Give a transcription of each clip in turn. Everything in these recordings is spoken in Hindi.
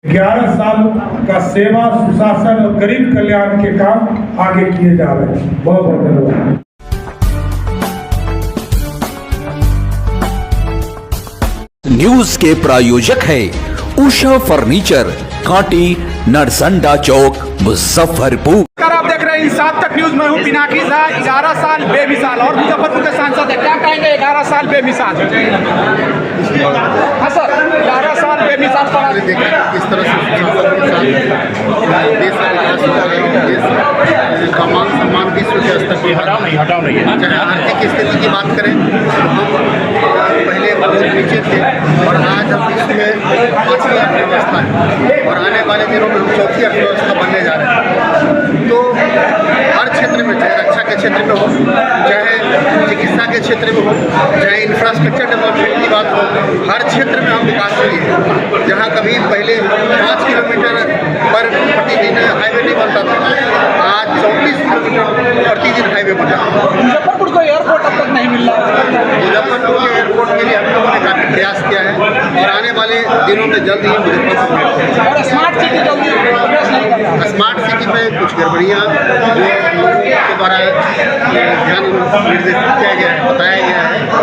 11 साल का सेवा, सुशासन और गरीब कल्याण के काम आगे किए जा रहे हैं। बहुत बहुत धन्यवाद। न्यूज के प्रायोजक है उषा फर्नीचर, कांटी, नरसंडा चौक, मुजफ्फरपुर। आप देख रहे हैं इंसाफ तक न्यूज। मैं हूं पिनाकी झा। 11 साल बेमिसाल और मुजफ्फरपुर के सांसद है, क्या कहेंगे? 11 साल बेमिसाल। हाँ सर, 11 साल बेमिसाल पर किस तरह से का मान सम्मान विश्व के स्तर पर हटाओ नहीं है। चाहे आर्थिक स्थिति की बात करें, पहले बहुत नीचे थे और आज हम विश्व में 5वीं अर्थव्यवस्था है और आने वाले दिनों में हम 4थी अर्थव्यवस्था बनने जा रहे हैं। तो हर क्षेत्र में, चाहे रक्षा के क्षेत्र में हो, चाहे चिकित्सा के क्षेत्र में हो, चाहे इंफ्रास्ट्रक्चर डेवलपमेंट की बात हो, हर क्षेत्र में हम विकास हुई है। जहाँ कभी पहले 5 किलोमीटर पर प्रतिदिन हाईवे नहीं बनता था, आज 34 किलोमीटर प्रतिदिन हाईवे बना। मुजफ्फरपुर को एयरपोर्ट अब तक नहीं मिल रहा। मुजफ्फरपुर के एयरपोर्ट के लिए हम लोगों ने काफ़ी प्रयास किया है और आने वाले दिनों में जल्द ही मुजफ्फरपुर और स्मार्ट सिटी जल्दी प्रोग्रेस नहीं कर रहा। स्मार्ट सिटी में कुछ गड़बड़ियाँ के द्वारा ध्यान निर्देशित किया गया है, बताया गया है, तो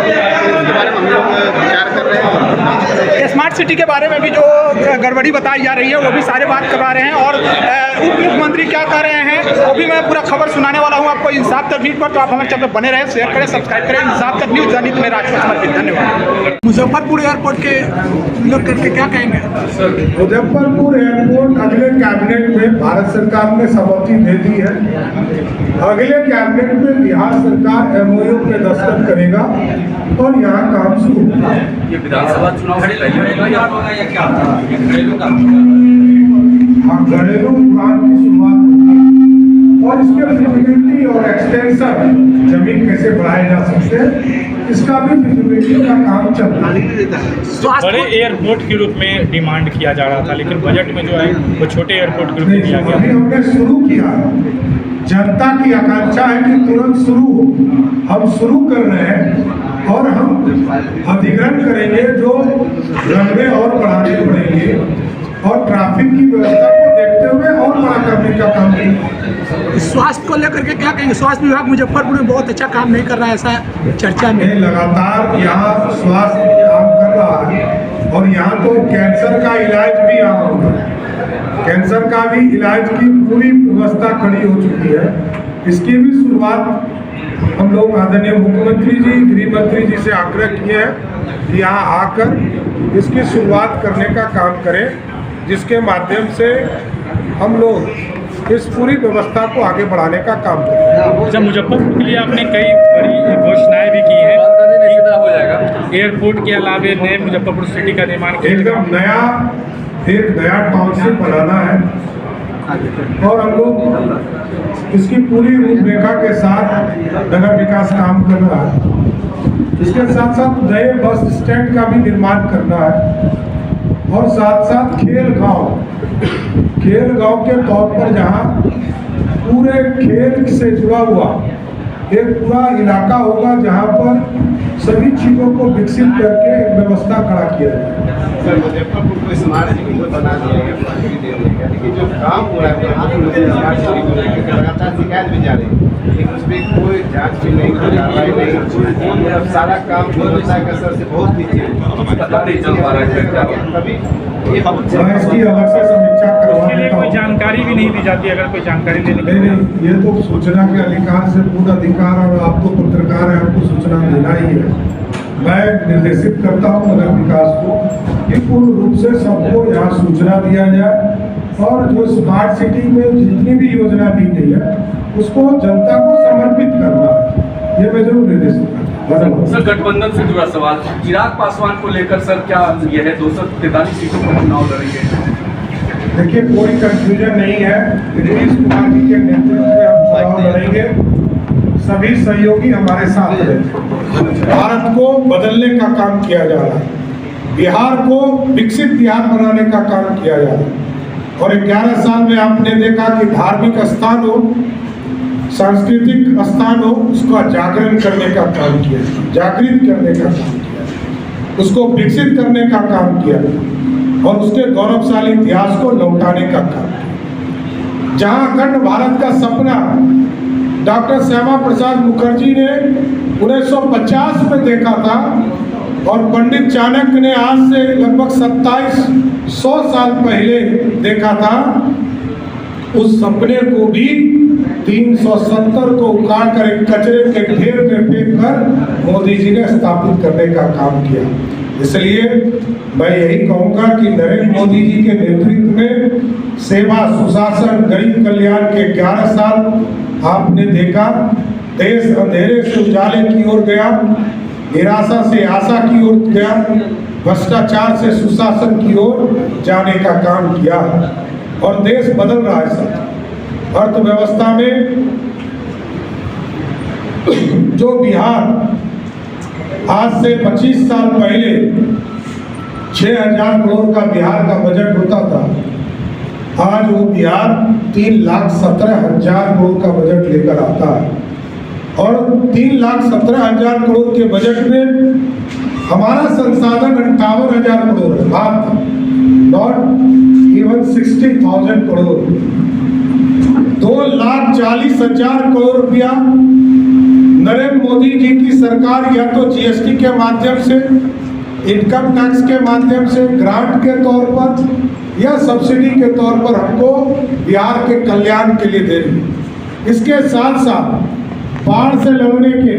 उसके बारे में हम लोग विचार कर रहे हैं। स्मार्ट सिटी के बारे में भी जो गड़बड़ी बताई जा रही है वो भी सारे बात करवा रहे हैं और उप मुख्यमंत्री क्या कह रहे हैं वो भी मैं पूरा खबर सुनाने वाला हूं आपको इंसाफ तक न्यूज पर। तो आप हमारे चैनल पर बने रहे, शेयर करें, सब्सक्राइब करें। इंसाफ तक न्यूज जनित में राजपथ समर्पित। धन्यवाद। मुजफ्फरपुर एयरपोर्ट के लोग करके क्या कहेंगे? मुजफ्फरपुर एयरपोर्ट अगले कैबिनेट में भारत सरकार ने सहमति दे दी है। अगले कैबिनेट में बिहार सरकार MOU पे दस्तखत करेगा और यहाँ काम शुरू होगा। ये विधानसभा चुनाव से पहले होगा या क्या? हाँ, घरेलू उड़ान की शुरुआत होगी और इसके फिजिबिलिटी और एक्सटेंशन, जमीन कैसे बढ़ाए जा सकते हैं, इसका भी फिजिबिलिटी का काम चल रहा है। बड़े एयरपोर्ट के रूप में डिमांड किया जा रहा था, लेकिन बजट में जो है वो छोटे एयरपोर्ट के रूप में दिया गया। अभी हमने शुरू किया, जनता की आकांक्षा है कि तुरंत शुरू हो। हम शुरू कर रहे हैं और हम अधिग्रहण करेंगे, जो रनवे और बढ़ाने पड़ेंगे और ट्रैफिक की व्यवस्था को देखते हुए और बड़ा करने का काम करेंगे। स्वास्थ्य को लेकर के क्या कहेंगे? स्वास्थ्य विभाग मुजफ्फरपुर में बहुत अच्छा काम नहीं कर रहा है, ऐसा चर्चा में। लगातार यहाँ स्वास्थ्य काम कर रहा है और यहाँ तो कैंसर का इलाज भी यहाँ होगा। कैंसर का भी इलाज की पूरी व्यवस्था खड़ी हो चुकी है। इसकी भी शुरुआत हम लोग आदरणीय मुख्यमंत्री जी, गृह मंत्री जी से आग्रह किए हैं कि यहाँ आकर इसकी शुरुआत करने का काम करें, जिसके माध्यम से हम लोग इस पूरी व्यवस्था को आगे बढ़ाने का काम करें। जब मुजफ्फरपुर के लिए आपने कई बड़ी घोषणाएं भी की हैं, हो जाएगा एयरपोर्ट के अलावे नए मुजफ्फरपुर सिटी का निर्माण एकदम एक नया टाउनशिप बनाना है और हम लोग इसकी पूरी रूपरेखा के साथ नगर विकास काम कर रहा है। इसके साथ साथ नए बस स्टैंड का भी निर्माण करना है और साथ साथ खेल गांव के तौर पर जहां पूरे खेल से जुड़ा हुआ एक पूरा इलाका होगा, जहां पर सभी चीज़ों को विकसित करके एक व्यवस्था खड़ा किया जाए। सर, मुजफ्फरपुर को स्मार्ट सिटी को बना दिया गया, लेकिन जो काम हो रहा है स्मार्ट सिटी को लेकर लगातार शिकायत भी जा रही है, लेकिन उस पर कोई जांच भी नहीं, कोई कार्रवाई नहीं। अब सारा काम गुणवत्ता के स्तर से बहुत नीचे तभी मैं इसकी अलग से समीक्षा उसके लिए करवा कोई जानकारी भी नहीं दी जाती। अगर कोई जानकारी लेने की नहीं, ये तो सूचना के अधिकार से पूर्ण अधिकार, और आप तो पत्रकार हैं, आपको सूचना देना ही है। मैं निर्देशित करता हूँ नगर विकास को कि पूर्ण रूप से सबको यहाँ सूचना दिया जाए और जो स्मार्ट सिटी में जितनी भी योजना दी गई है उसको जनता को समर्पित करना है, ये मैं जरूर निर्देशित करता हूँ। सर, गठबंधन से जुड़ा सवाल, चिराग पासवान को लेकर सर क्या यह है 243 सीटों पर चुनाव लड़ेंगे? देखिए, कोई कंफ्यूजन नहीं है। नीतीश कुमार जी के नेतृत्व में हम चुनाव लड़ेंगे, सभी सहयोगी हमारे साथ रहेंगे। भारत को बदलने का काम किया जा रहा है, बिहार को विकसित बिहार बनाने का काम किया जा रहा है और 11 साल में आपने देखा कि धार्मिक स्थान हो, सांस्कृतिक स्थान हो, उसका जागरण करने का काम किया, जागृत करने का काम किया, उसको विकसित करने का काम किया। और उसके गौरवशाली इतिहास को लौटाने का काम। जहां अखंड भारत का सपना डॉक्टर श्यामा प्रसाद मुखर्जी ने 1950 में देखा था और पंडित चाणक्य ने आज से लगभग 2700 साल पहले देखा था, उस सपने को भी 370 को उखाड़ कर एक कचरे के ढेर में फेंक कर मोदी जी ने स्थापित करने का काम किया। इसलिए मैं यही कहूँगा कि नरेंद्र मोदी जी के नेतृत्व में सेवा, सुशासन, गरीब कल्याण के 11 साल आपने देखा। देश अंधेरे से उजाले की ओर गया, निराशा से आशा की ओर गया, भ्रष्टाचार से सुशासन की ओर जाने का काम किया और देश बदल रहा है। सब अर्थव्यवस्था में जो बिहार आज से 25 साल पहले 6,000 करोड़ का बिहार का बजट होता था, आज वो बिहार 3,17,000 करोड़ का बजट लेकर आता है। और 3,17,000 करोड़ के बजट में हमारा संसाधन 58,000 करोड़ है, मात्र नॉट इवन 60,000 करोड़। 2,40,000 करोड़ रुपया नरेंद्र मोदी जी की सरकार या तो जीएसटी के माध्यम से, इनकम टैक्स के माध्यम से, ग्रांट के तौर पर या सब्सिडी के तौर पर हमको बिहार के कल्याण के लिए दे रही है। इसके साथ साथ बाढ़ से लड़ने के,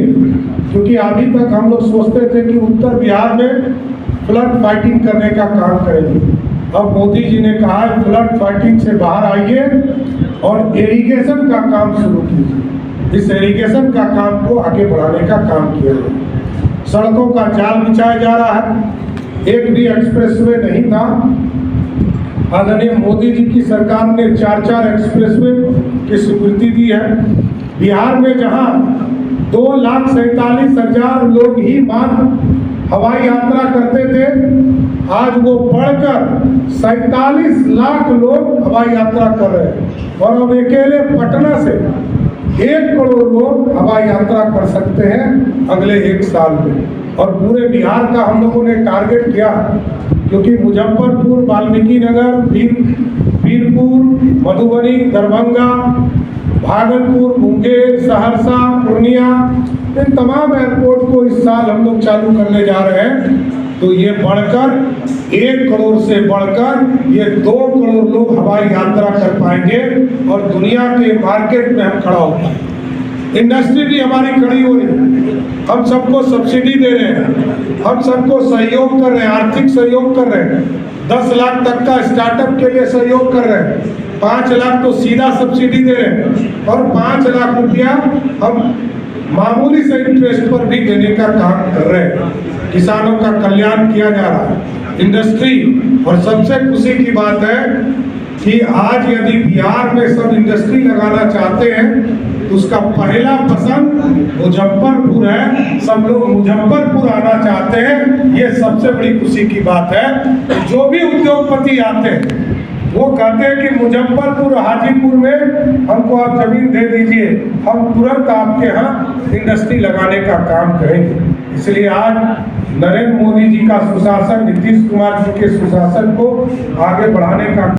क्योंकि अभी तक हम लोग सोचते थे कि उत्तर बिहार में फ्लड फाइटिंग करने का काम करेंगे, अब मोदी जी ने कहा है फ्लड फाइटिंग से बाहर आइए और इरिगेशन का काम शुरू कीजिए। इस इरिगेशन का काम को आगे बढ़ाने का काम किया है। सड़कों का जाल बिछाया जा रहा है, एक भी एक्सप्रेसवे नहीं था। आदरणीय मोदी जी की सरकार ने 4 एक्सप्रेसवे की स्वीकृति दी है। बिहार में जहां 2,47,000 लोग ही मात्र हवाई यात्रा करते थे, आज वो बढ़कर 47 लाख लोग हवाई यात्रा कर रहे हैं और अब अकेले पटना से 1 करोड़ लोग हवाई यात्रा कर सकते हैं अगले 1 साल में। और पूरे बिहार का हम लोगों ने टारगेट किया, क्योंकि मुजफ्फरपुर, वाल्मीकि नगर, बीरपुर, मधुबनी, दरभंगा, भागलपुर, मुंगेर, सहरसा, पूर्णिया, इन तमाम एयरपोर्ट को इस साल हम लोग चालू करने जा रहे हैं। तो ये बढ़कर 1 करोड़ से बढ़कर ये 2 करोड़ लोग हवाई यात्रा कर पाएंगे और दुनिया के मार्केट में हम खड़ा हो पाएंगे। इंडस्ट्री भी हमारी खड़ी हो रही है, हम सबको सब्सिडी दे रहे हैं, हम सबको सहयोग कर रहे हैं, आर्थिक सहयोग कर रहे हैं। 10 लाख तक का स्टार्टअप के लिए सहयोग कर रहे हैं, 5 लाख तो सीधा सब्सिडी दे रहे हैं और 5 लाख रुपया हम मामूली से इंटरेस्ट पर भी देने का काम कर रहे हैं। किसानों का कल्याण किया जा रहा है, इंडस्ट्री। और सबसे खुशी की बात है कि आज यदि बिहार में सब इंडस्ट्री लगाना चाहते हैं तो उसका पहला पसंद मुजफ्फरपुर है। सब लोग मुजफ्फरपुर आना चाहते हैं, ये सबसे बड़ी खुशी की बात है। जो भी उद्योगपति आते हैं वो कहते हैं कि मुजफ्फरपुर, हाजीपुर में हमको आप जमीन दे दीजिए, हम तुरंत आपके यहाँ इंडस्ट्री लगाने का काम करेंगे। इसलिए आज नरेंद्र मोदी जी का सुशासन, नीतीश कुमार जी के सुशासन को आगे बढ़ाने का